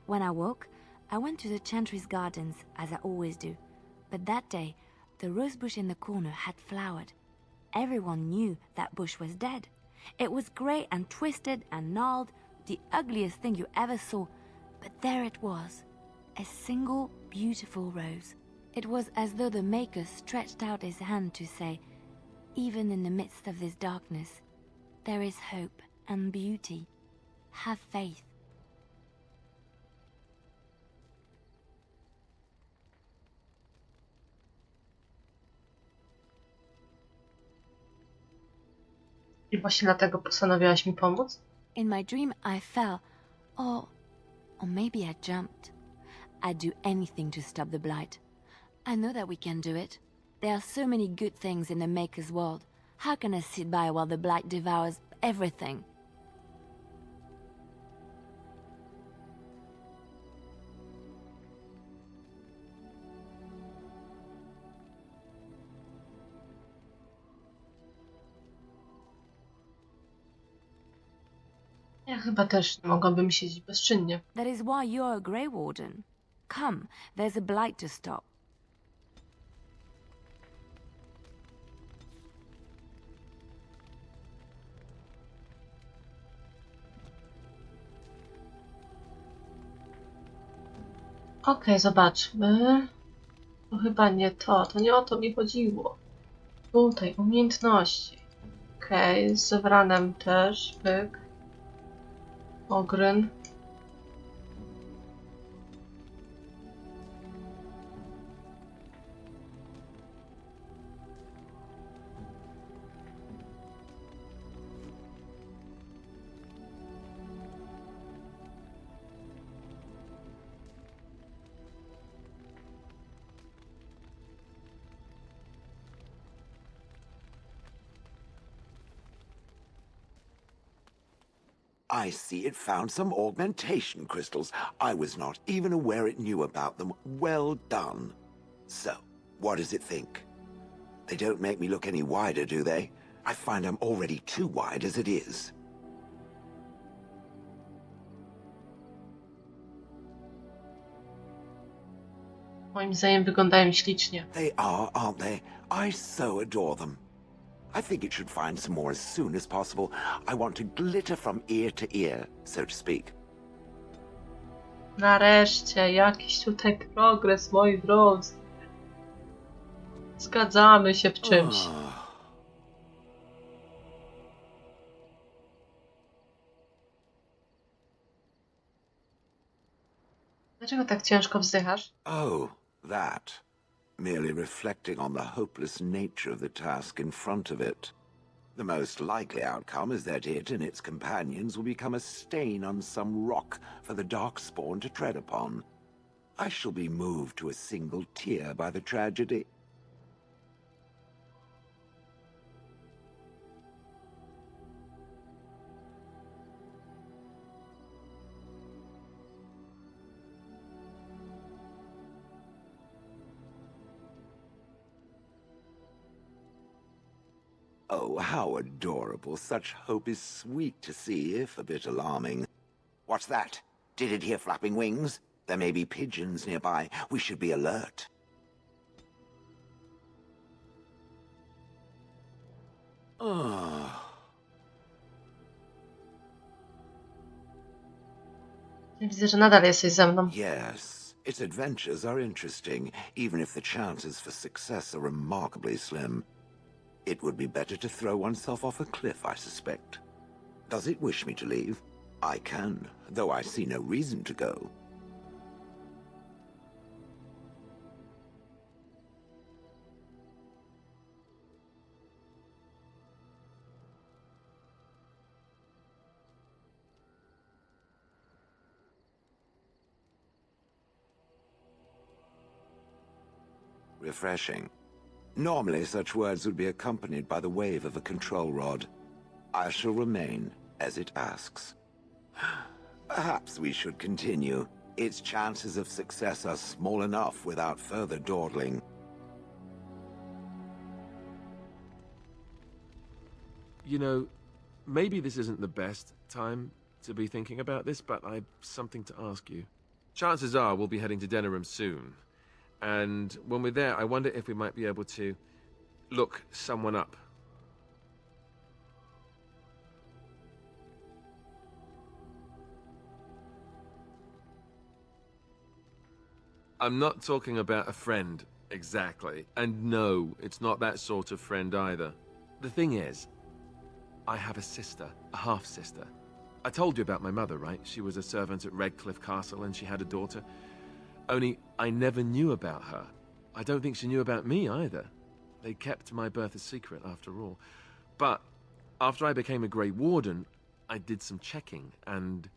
When I woke, I went to the Chantry's gardens, as I always do, but that day, the rose bush in the corner had flowered. Everyone knew that bush was dead. It was grey and twisted and gnarled, the ugliest thing you ever saw, but there it was, a single beautiful rose. It was as though the Maker stretched out his hand to say, even in the midst of this darkness, there is hope and beauty. Have faith. I właśnie dlatego postanowiłaś mi pomóc? In my dream, I fell, or maybe I jumped. I'd do anything to stop the blight. I know that we can do it. There are so many good things in the Maker's world. How can I sit by while the blight devours everything? Ja chyba też nie mogłabym siedzieć bezczynnie. That is why you're a Grey Warden. Come, there's a blight to stop. Okej, zobaczmy. To chyba nie to. To nie o to mi chodziło. Tutaj, umiejętności. Okej, z Wranem też. Pyk. Ogryn. I see it found some augmentation crystals. I was not even aware it knew about them. Well done. So, what does it think? They don't make me look any wider, do they? I find I'm already too wide as it is. Moim zdaniem wyglądają ślicznie. They are, aren't they? I so adore them. I think it should find some more as soon as possible. I want to glitter from ear to ear, so to speak. Nareszcie, jakiś tutaj progres, moi drodzy. Zgadzamy się w czymś. Dlaczego tak ciężko wzdychasz? Oh, that. Merely reflecting on the hopeless nature of the task in front of it. The most likely outcome is that it and its companions will become a stain on some rock for the Darkspawn to tread upon. I shall be moved to a single tear by the tragedy. Oh, how adorable. Such hope is sweet to see, if a bit alarming. What's that? Did it hear flapping wings? There may be pigeons nearby. We should be alert. Widzę, że nadal jesteś ze mną. Yes, its adventures are interesting, even if the chances for success are remarkably slim. It would be better to throw oneself off a cliff, I suspect. Does it wish me to leave? I can, though I see no reason to go. Refreshing. Normally, such words would be accompanied by the wave of a control rod. I shall remain as it asks. Perhaps we should continue. Its chances of success are small enough without further dawdling. You know, maybe this isn't the best time to be thinking about this, but I've something to ask you. Chances are we'll be heading to Denerim soon. And when we're there, I wonder if we might be able to look someone up. I'm not talking about a friend, exactly. And no, it's not that sort of friend either. The thing is, I have a sister, a half-sister. I told you about my mother, right? She was a servant at Redcliffe Castle and she had a daughter. Only I never knew about her. I don't think she knew about me either. They kept my birth a secret after all. But after I became a Grey Warden, I did some checking and,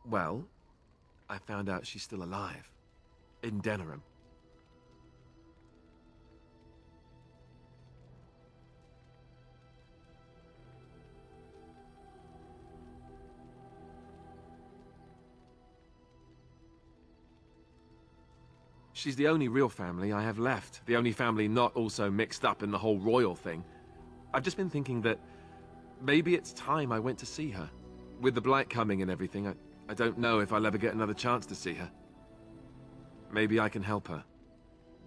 well, I found out she's still alive. In Denerim. She's the only real family I have left. The only family not also mixed up in the whole royal thing. I've just been thinking that maybe it's time I went to see her. With the blight coming and everything, I don't know if I'll ever get another chance to see her. Maybe I can help her.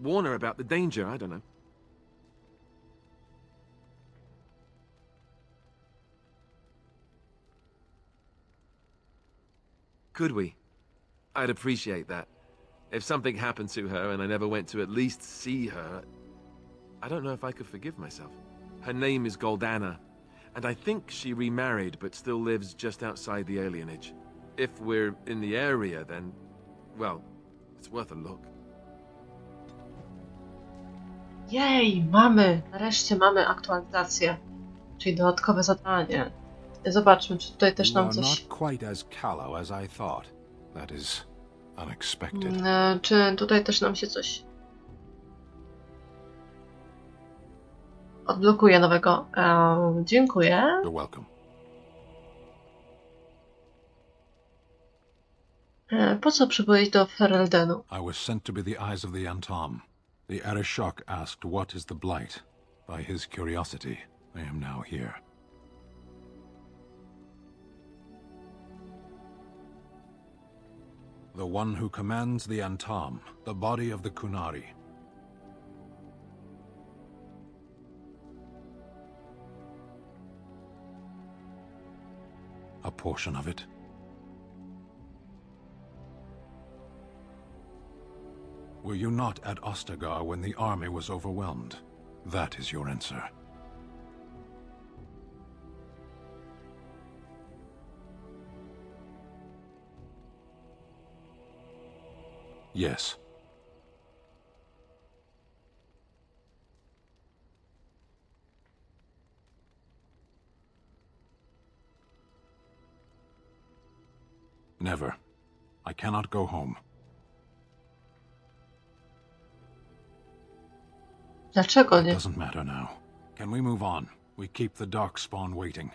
Warn her about the danger, I don't know. Could we? I'd appreciate that. If something happened to her and I never went to at least see her, I don't know if I could forgive myself. Her name is Goldana, and I think she remarried but still lives just outside the alienage. If we're in the area, then, well, it's worth a look. Jej, mamy! Nareszcie mamy aktualizację. Czyli dodatkowe zadanie. Zobaczmy, czy tutaj też You nam are coś... not quite as callow as I thought. That is unexpected. Czy tutaj też nam się coś... Odblokuje nowego. Dziękuję. You're welcome. Po co przybyłeś do Fereldenów? I was sent to be the eyes of the Antom. The Arishok asked what is the blight. By his curiosity, I am now here. The one who commands the Antom, the body of the Kunari. A portion of it. Were you not at Ostagar when the army was overwhelmed? That is your answer. Yes. Never. I cannot go home. Dlaczego It nie? doesn't matter now. Can we move on? We keep the Darkspawn waiting.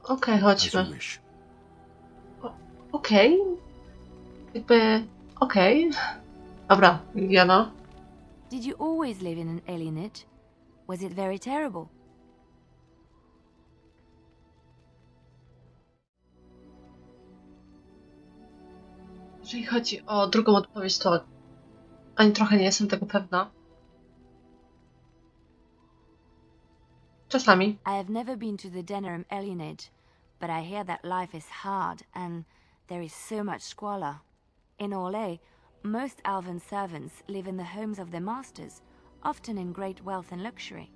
Okej, As you chodźmy. wish. Okej. Jakby... Okej. Dobra, Jano. Did you always live in an alienage? Was it very terrible? Jeżeli chodzi o drugą odpowiedź, to ani trochę nie jestem tego pewna. Czasami. I have never been to the Denerim alienage, but I hear that life is hard and there is so much squalor. In Orlais, most elven servants live in the homes of their masters, often in great wealth and luxury.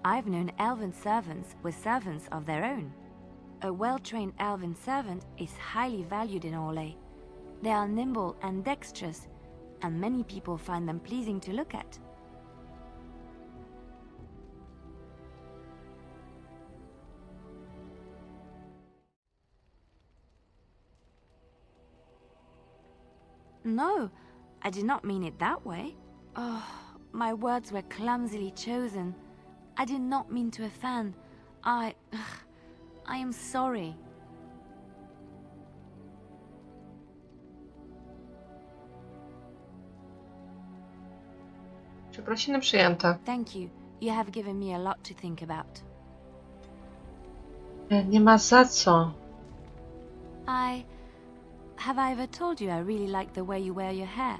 I've known elven servants with servants of their own. A well-trained elven servant is highly valued in Orlais. They are nimble and dexterous, and many people find them pleasing to look at. No, I did not mean it that way. Oh, my words were clumsily chosen. I did not mean to offend. I am sorry. Przeprosiny przyjęte. Thank you. You have given me a lot to think about. Nie ma za co. Have I ever told you I really like the way you wear your hair?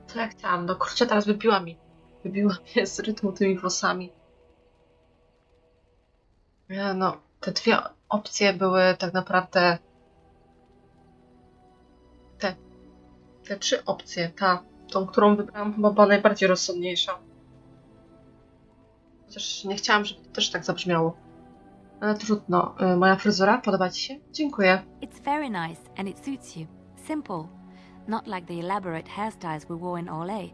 Co ja chciałam? No kurczę, teraz wybiła mnie z rytmu tymi włosami. No, te dwie opcje były tak naprawdę... Te trzy opcje, tą, którą wybrałam, chyba była najbardziej rozsądniejsza. Chociaż nie chciałam, żeby to też tak zabrzmiało. Ale trudno. Moja fryzura podoba ci się? Dziękuję. It's very nice and it suits you. Simple. Not like the elaborate hairstyles we wore in Olay.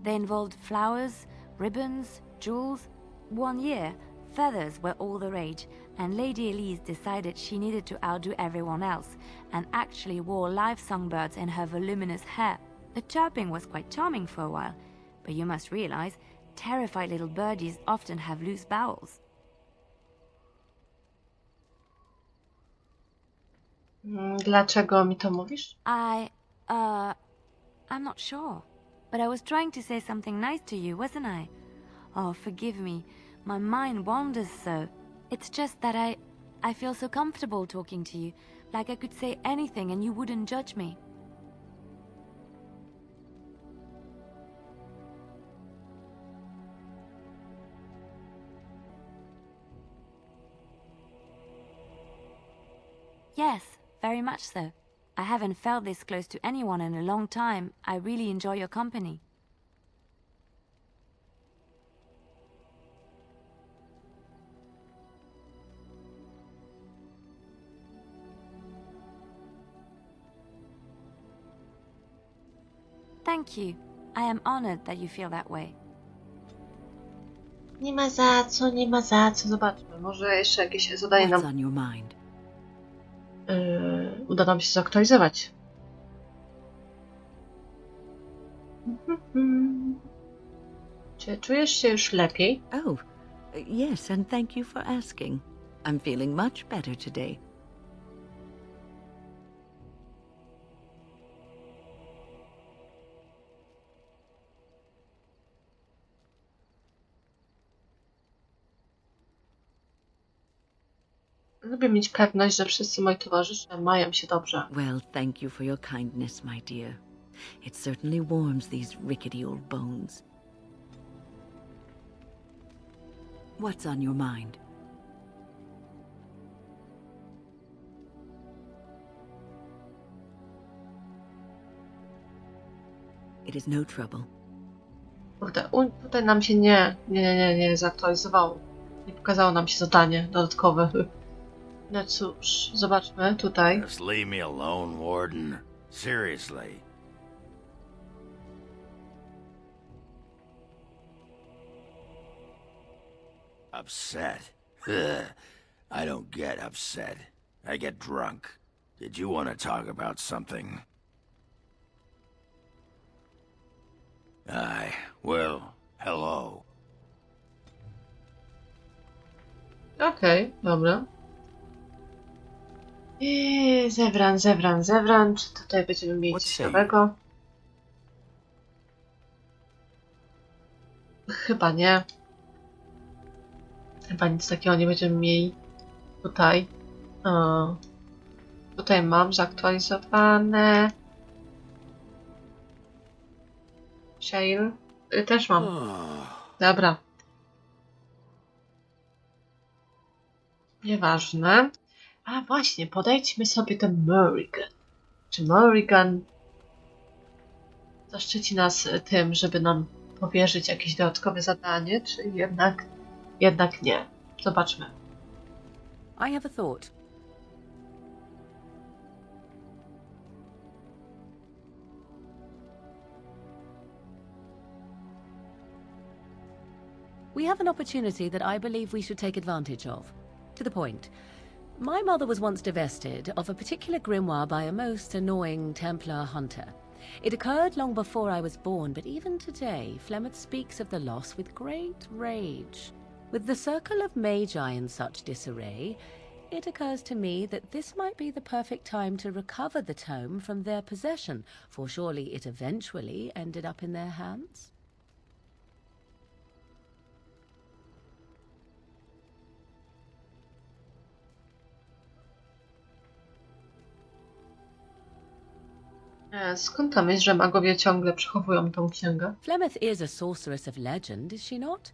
They involved flowers, ribbons, jewels. One year, feathers were all the rage, and Lady Elise decided she needed to outdo everyone else, and actually wore live songbirds in her voluminous hair. The chirping was quite charming for a while, but you must realize, terrified little birdies often have loose bowels. Dlaczego mi to mówisz? I'm not sure, but I was trying to say something nice to you, wasn't I? Oh, forgive me. My mind wanders so. It's just that I feel so comfortable talking to you, like I could say anything and you wouldn't judge me. Yes, very much so. I haven't felt this close to anyone in a long time. I really enjoy your company. Thank you. I am honored that you feel that way. Nie ma za co, nie ma za co. Zobaczmy, może jeszcze jakieś zadanie nam... What's on your mind? uda nam się zaktualizować. Czy czujesz się już lepiej? Oh, yes, and thank you for asking. I'm feeling much better today. Lubię mieć pewność, że wszyscy moi towarzysze mają się dobrze. Well, thank you for your kindness, my dear. It certainly warms these rickety old bones. What's on your mind? It is no trouble. Kurde, tutaj nam się nie zaktualizowało. Nie pokazało nam się zadanie dodatkowe. No cóż, zobaczmy tutaj. Just leave me alone, Warden. Seriously. Upset? I don't get upset. I get drunk. Did you want to talk about something? Aye, well, hello. Okej, dobra. I zewnątrz. Tutaj będziemy mieć What's coś say? nowego. Chyba nie. Chyba nic takiego nie będziemy mieli. Tutaj. Tutaj mam zaktualizowane. Shale. Też mam. Dobra. Nieważne. A właśnie, podejdźmy sobie do Morrigan. Czy Morrigan zaszczyci nas tym, żeby nam powierzyć jakieś dodatkowe zadanie, czy jednak nie? Zobaczmy. I have a thought. We have an opportunity that I believe we should take advantage of. To the point. My mother was once divested of a particular grimoire by a most annoying Templar hunter. It occurred long before I was born, but even today, Flemeth speaks of the loss with great rage. With the circle of magi in such disarray, it occurs to me that this might be the perfect time to recover the tome from their possession, for surely it eventually ended up in their hands. Skąd ta myśl, że magowie ciągle przechowują tą księgę? Flemeth is a sorceress of legend, is she not?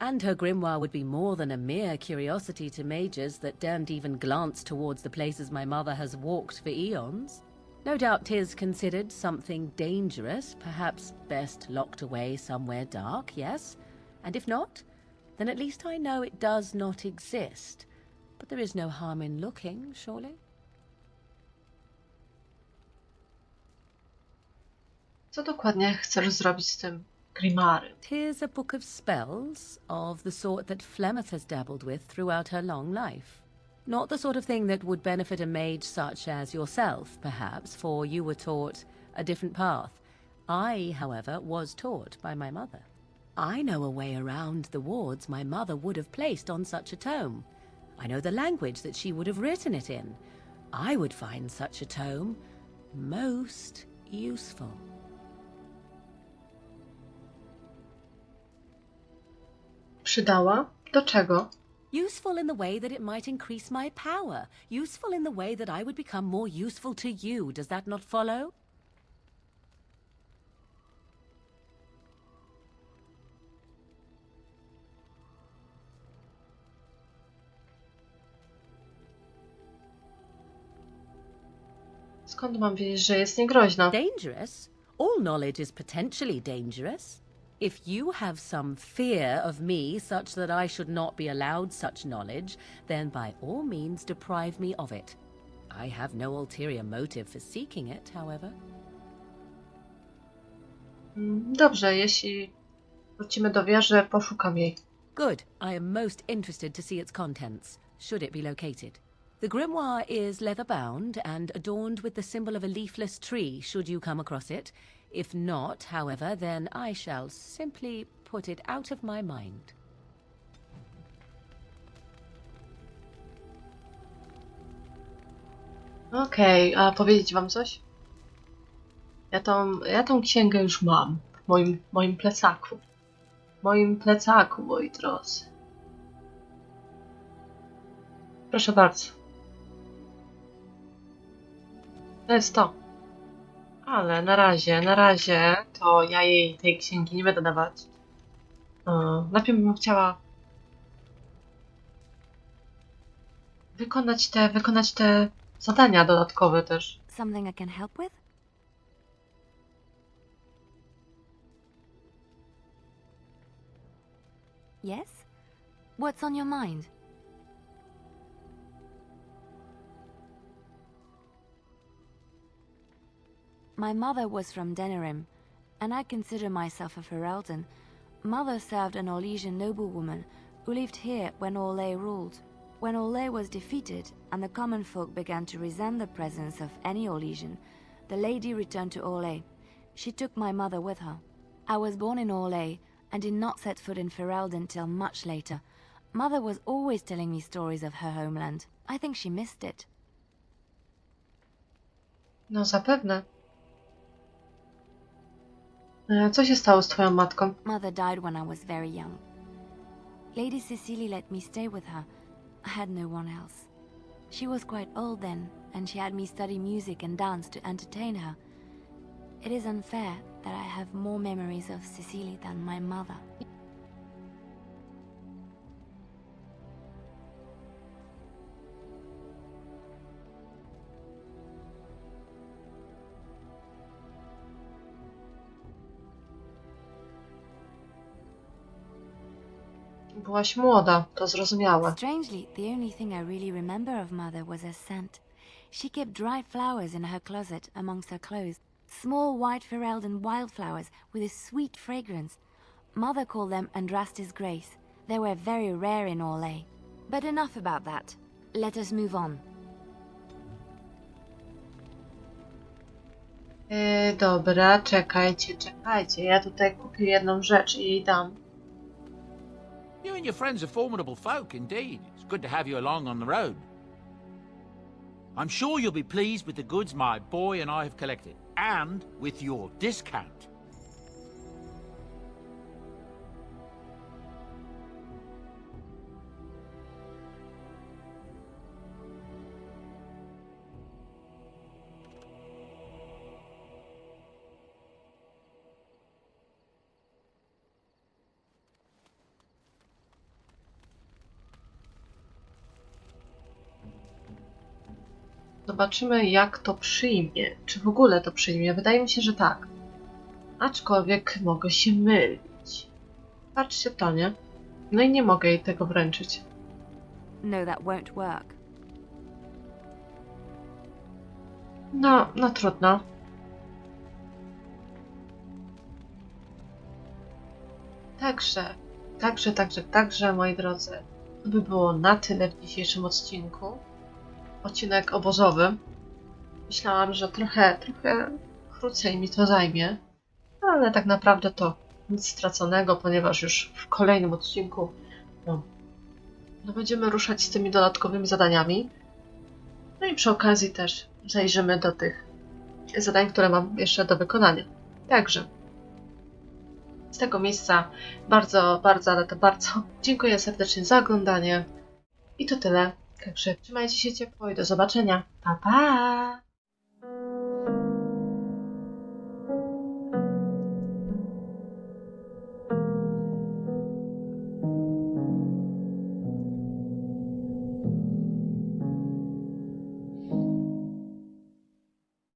And her grimoire would be more than a mere curiosity to mages that daren't even glance towards the places my mother has walked for eons. No doubt 'tis considered something dangerous, perhaps best locked away somewhere dark, yes? And if not, then at least I know it does not exist. But there is no harm in looking, surely? Co dokładnie chcesz zrobić z tym grimarem? 'Tis a book of spells, of the sort that Flemeth has dabbled with throughout her long life. Not the sort of thing that would benefit a mage such as yourself, perhaps, for you were taught a different path. I, however, was taught by my mother. I know a way around the wards my mother would have placed on such a tome. I know the language that she would have written it in. I would find such a tome most useful. Przydała? Do czego? Useful in the way that it might increase my power. Useful in the way that I would become more useful to you. Does that not follow? Skąd mam wiedzieć, że jest niegroźna? Dangerous? All knowledge is potentially dangerous. If you have some fear of me such that I should not be allowed such knowledge, then by all means deprive me of it. I have no ulterior motive for seeking it, however. Dobrze, jeśli wrócimy do wieży, poszukam jej. Good. I am most interested to see its contents, should it be located. The grimoire is leather-bound and adorned with the symbol of a leafless tree, should you come across it. If not, however, then I shall simply put it out of my mind. Okej, a powiedzieć wam coś? Ja tą księgę już mam w moim plecaku. W moim plecaku, moi drodzy. Proszę bardzo. To jest to. Ale na razie to ja jej tej księgi nie będę dawać. Najpierw bym chciała wykonać te zadania dodatkowe też. Something I can help with? Yes? What's on your mind? My mother was from Denerim, and I consider myself a Ferelden. Mother served an Orlesian noblewoman who lived here when Orlais ruled. When Orlais was defeated and the common folk began to resent the presence of any Orlesian, the lady returned to Orlais. She took my mother with her. I was born in Orlais and did not set foot in Ferelden till much later. Mother was always telling me stories of her homeland. I think she missed it. No zapewne. Co się stało z twoją matką? Mother died when I was very young. Lady Cecily let me stay with her. I had no one else. She was quite old then, and she had me study music and dance to entertain her. It is unfair that I have more memories of Cecily than my mother. Byłaś młoda, to zrozumiałe. Strangely, the only thing I really remember of Mother was her scent. She kept dry flowers in her closet amongst her clothes. Small white Ferelden wildflowers with a sweet fragrance. Mother called them Andrastis Grace. They were very rare in Orlais. But enough about that. Let us move on. Dobra, czekajcie. Ja tutaj kupię jedną rzecz i jej dam. You and your friends are formidable folk indeed. It's good to have you along on the road. I'm sure you'll be pleased with the goods my boy and I have collected, and with your discount. Zobaczymy, jak to przyjmie. Czy w ogóle to przyjmie? Wydaje mi się, że tak. Aczkolwiek mogę się mylić. Patrzcie to, nie? No i nie mogę jej tego wręczyć. No, that won't work. No trudno. Także, moi drodzy, to by było na tyle w dzisiejszym odcinku. Odcinek obozowy. Myślałam, że trochę krócej mi to zajmie, ale tak naprawdę to nic straconego, ponieważ już w kolejnym odcinku no będziemy ruszać z tymi dodatkowymi zadaniami. No i przy okazji też zajrzymy do tych zadań, które mam jeszcze do wykonania. Także z tego miejsca bardzo dziękuję serdecznie za oglądanie. I to tyle. Także trzymajcie się ciepło i do zobaczenia. Pa, pa!